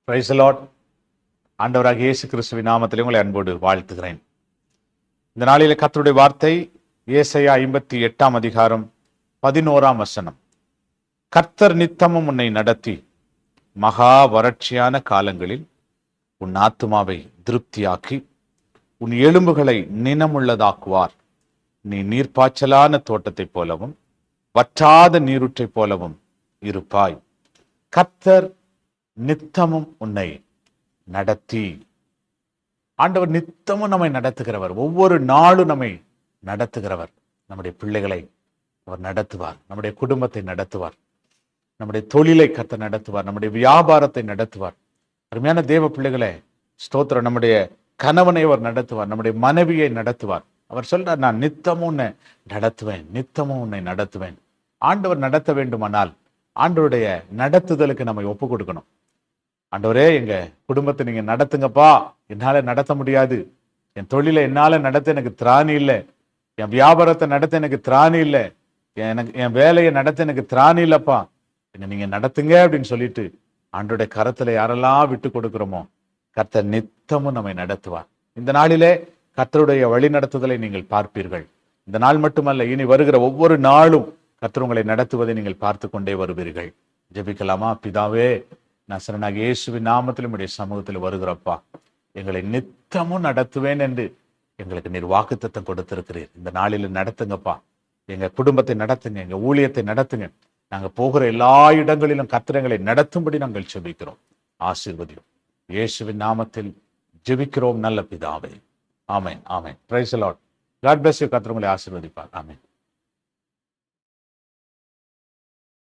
Price the Lord. ஆண்டவராகிய இயேசு கிறிஸ்துவின் நாமத்திலே உங்களை அன்போடு வாழ்த்துகிறேன். இந்த நாளிலே கர்த்தருடைய வார்த்தை ஏசாயா 58 அதிகாரம் 11 வசனம். கர்த்தர் நித்தமும் உன்னை நடத்தி மகா வறட்சியான காலங்களில் உன் ஆத்துமாவை திருப்தியாக்கி உன் எலும்புகளை நினமுள்ளதாக்குவார். நீ நீர்ப்பாய்ச்சலான தோட்டத்தைப் போலவும் வற்றாத நீரூற்றைப் போலவும் இருப்பாய். கர்த்தர் நித்தமும் உன்னை நடத்தி. ஆண்டவர் நித்தமும் நம்மை நடத்துகிறவர். ஒவ்வொரு நாளும் நம்மை நடத்துகிறவர். நம்முடைய பிள்ளைகளை அவர் நடத்துவார். நம்முடைய குடும்பத்தை நடத்துவார். நம்முடைய தொழிலை கர்த்தர் நடத்துவார். நம்முடைய வியாபாரத்தை நடத்துவார். அருமையான தேவ பிள்ளைகளை ஸ்தோத்திரம். நம்முடைய கணவனை அவர் நடத்துவார். நம்முடைய மனைவியை நடத்துவார். அவர் சொல்றார், நான் நித்தமும் உன்னை நடத்துவேன், நித்தமும் உன்னை நடத்துவேன். ஆண்டவர் நடத்த வேண்டுமானால் ஆண்டவருடைய நடத்துதலுக்கு நம்ம ஒப்பு கொடுக்கணும். ஆண்டவரே, எங்க குடும்பத்தை நீங்க நடத்துங்கப்பா, என்னால நடத்த முடியாது. என் தொழிலை என்னால நடத்த எனக்கு திராணி இல்லை. என் வியாபாரத்தை நடத்த எனக்கு திராணி இல்லை. என் வேலையை நடத்த எனக்கு திராணி இல்லப்பா, என்ன நீங்க நடத்துங்க அப்படின்னு சொல்லிட்டு ஆண்டோடைய கரத்துல யாரெல்லாம் விட்டு கொடுக்கிறோமோ கர்த்தர் நித்தமும் நம்மை நடத்துவார். இந்த நாளிலே கர்த்தருடைய வழி நடத்துதலை நீங்கள் பார்ப்பீர்கள். இந்த நாள் மட்டுமல்ல, இனி வருகிற ஒவ்வொரு நாளும் கர்த்தர் உங்களை நடத்துவதை நீங்கள் பார்த்து கொண்டே வருவீர்கள். ஜெபிக்கலாமா? பிதாவே, நசரனாக இயேசுவின் நாமத்தில் உம்முடைய சமூகத்தில் வருகிறப்பா, எங்களை நித்தமும் நடத்துவேன் என்று எங்களுக்கு நீர் வாக்குத்தத்தம் கொடுத்திருக்கிறீர். இந்த நாளில் நடத்துங்கப்பா. எங்க குடும்பத்தை நடத்துங்க, எங்க ஊழியத்தை நடத்துங்க. நாங்க போகிற எல்லா இடங்களிலும் கர்த்தர் எங்களை நடத்தும்படி நாங்கள் ஜெபிக்கிறோம். ஆசீர்வதியும் இயேசுவின் நாமத்தில் ஜெபிக்கிறோம் நல்ல பிதாவே. ஆமென், ஆமென். Praise the Lord. God bless you. கர்த்தர் உங்களை ஆசீர்வதிப்பார். ஆமென்.